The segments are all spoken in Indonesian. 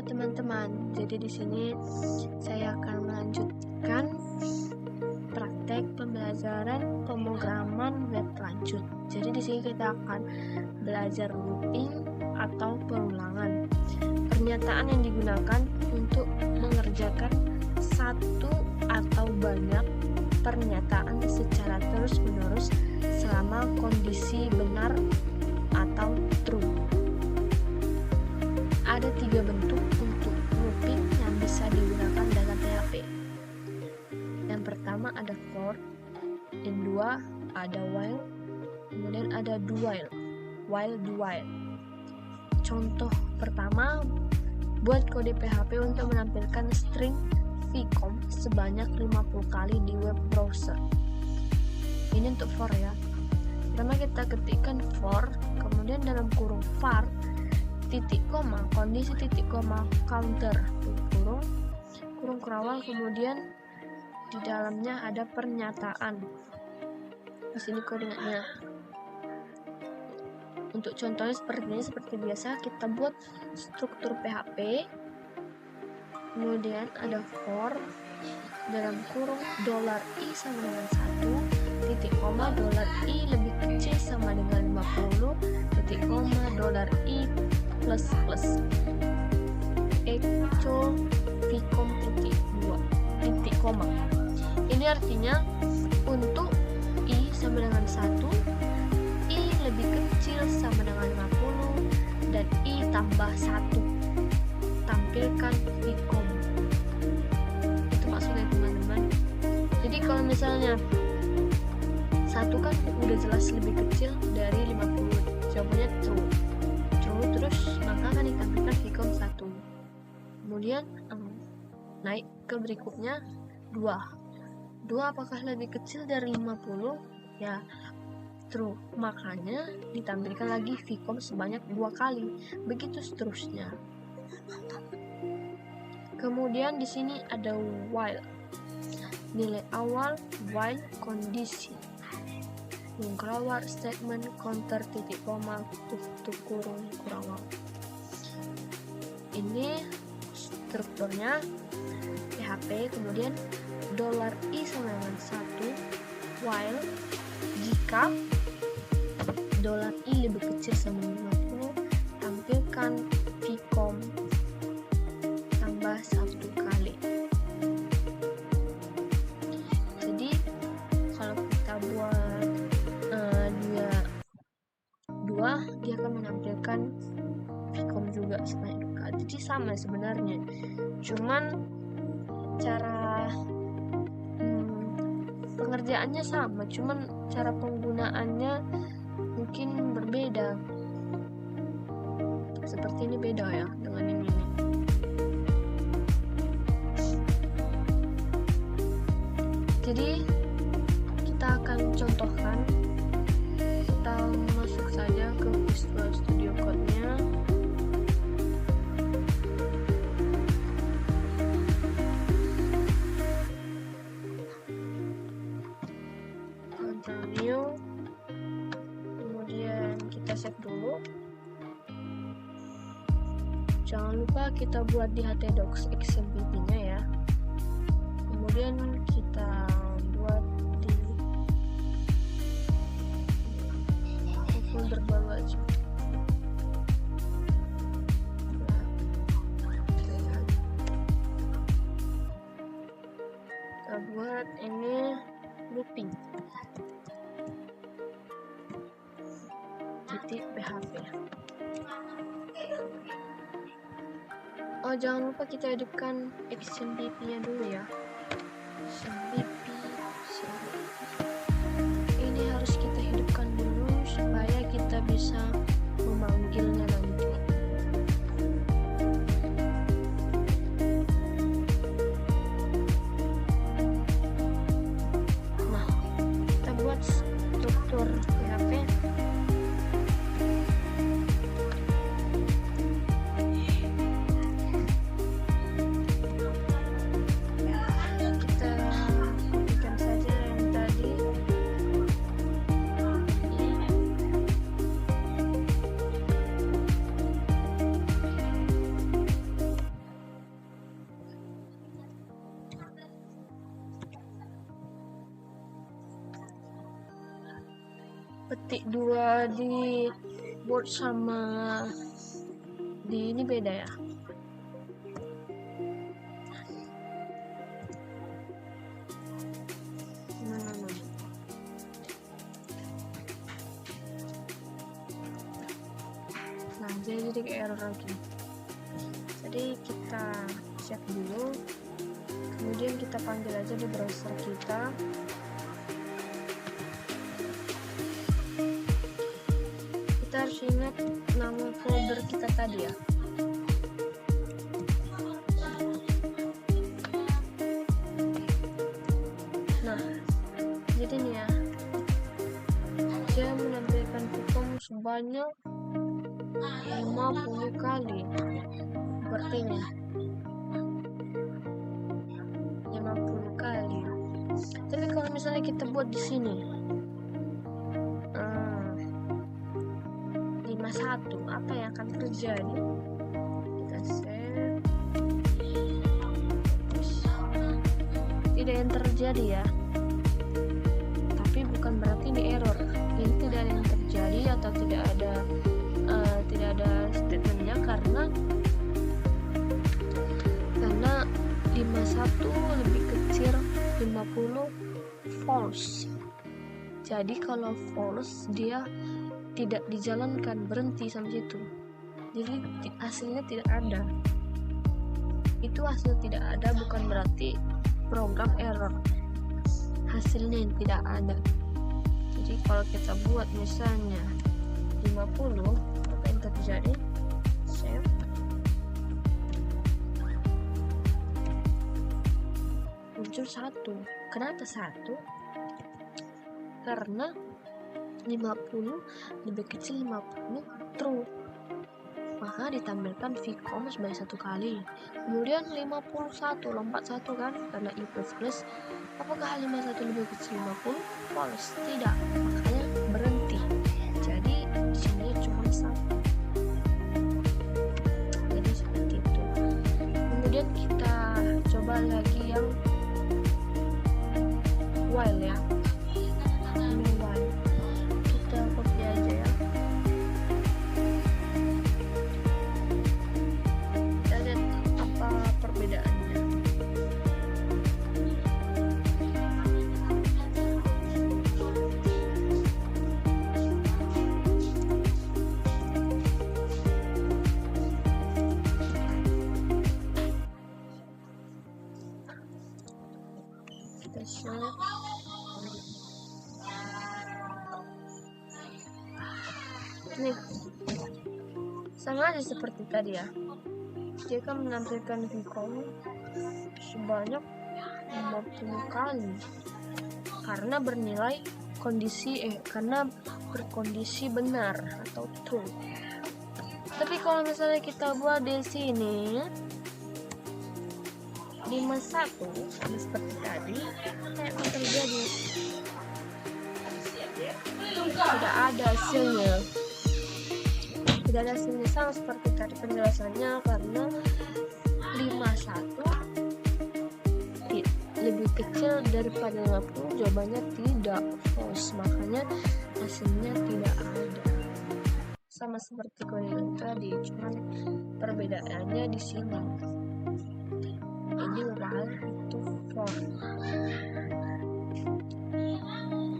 teman-teman. Jadi di sini saya akan melanjutkan praktek pembelajaran pemrograman web lanjut. Jadi di sini kita akan belajar looping atau perulangan. Pernyataan yang digunakan untuk mengerjakan satu atau banyak pernyataan secara terus-menerus selama kondisi benar atau true. Ada 3 bentuk untuk looping yang bisa digunakan dalam PHP. Yang pertama ada for, yang kedua ada while, kemudian ada do while, do while. Contoh pertama, buat kode PHP untuk menampilkan string vcom sebanyak 50 kali di web browser. Ini untuk for ya. Pertama kita ketikkan for, kemudian dalam kurung var, titik koma, kondisi titik koma, counter, kurung kerawal, kemudian di dalamnya ada pernyataan. Di sini koordinatnya. Untuk contohnya seperti biasa kita buat struktur PHP. Kemudian ada for, dalam kurung $i sama dengan 1, titik koma $i lebih kecil sama dengan 50, titik koma $i plus echo vcom titik 2 titik koma. Ini artinya untuk i sama dengan 1, i lebih kecil sama dengan 50, dan i tambah 1 tampilkan vcom. Itu maksudnya teman-teman. Jadi kalau misalnya 1 kan udah jelas lebih kecil dari 50, jawabannya true, terus maka akan ditampilkan vcom 1. Kemudian naik ke berikutnya 2 apakah lebih kecil dari 50? Ya, true, makanya ditampilkan lagi vcom sebanyak 2 kali, begitu seterusnya. Kemudian di sini ada while, nilai awal, while kondisi, kerawal, statement, counter, titik koma, tutup kurung kerawal. Ini strukturnya PHP. Kemudian $i sama dengan 1 while jika $i lebih kecil sama dengan 50 tampilkan vcom tambah 1 kali. Jadi kalau kita buat dia akan menampilkan vcom juga sebanyak 2 kali. Jadi sama sebenarnya, cuman cara pengerjaannya sama, cuman cara penggunaannya mungkin berbeda. Seperti ini beda ya dengan ini. Jadi kita akan contohkan. Kita masuk saja ke Visual Studio Code-nya. Ctrl New, kemudian kita save dulu. Jangan lupa kita buat di htdocs XMPP-nya ya. Kemudian kita buat di folder baru aja. Kita buat ini looping titik PHP. Oh, jangan lupa kita hidupkan XMPP-nya dulu ya. XMPP. Ini harus kita hidupkan dulu supaya kita bisa memanggilnya nanti. Nah, kita buat struktur PHP. Kita titik 2 di board sama di ini beda ya. Nah, jadi error lagi. Jadi kita cek dulu, kemudian kita panggil aja di browser kita. Kita harus ingat nama folder kita tadi ya. Nah, jadi nih ya, dia menampilkan Vcom sebanyak 50 kali sepertinya, 50 kali. Tapi kalau misalnya kita buat di sini 51, apa yang akan terjadi? Kita save. Tidak yang terjadi ya, tapi bukan berarti ini error. Ini tidak ada yang terjadi atau tidak ada statementnya karena 51 lebih kecil 50 false. Jadi kalau false dia tidak dijalankan, berhenti sampai situ. Jadi hasilnya tidak ada. Itu hasil tidak ada bukan berarti program error. Hasilnya yang tidak ada. Jadi kalau kita buat misalnya 50, apa yang terjadi? Save. Muncul 1. Kenapa 1? Karena 50 lebih kecil 50 true, maka ditampilkan Vcom sebanyak 1 kali. Kemudian 51 lompat 1 kan, karena if plus. Apakah 51 lebih kecil 50? False, tidak, makanya berhenti. Jadi di sini cuma 1. Jadi seperti itu. Kemudian kita coba lagi yang while ya. Ini while. Kita copy aja ya. Kita lihat apa perbedaannya. Kita share. Nih, sama aja seperti tadi ya. Dia kan menampilkan Vcom sebanyak 50 kali karena bernilai karena berkondisi benar atau true. Tapi kalau misalnya kita buat di sini 51 sama seperti tadi, kayak apa terjadi? Tidak ada hasilnya. Tidak ada hasilnya sama seperti tadi penjelasannya, karena 51 lebih kecil daripada 50, jawabannya tidak, false, makanya hasilnya tidak ada. Sama seperti kode yang tadi, cuman perbedaannya di sini. Ini while, itu for.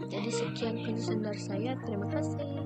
Jadi sekian penjelasan dari saya, terima kasih.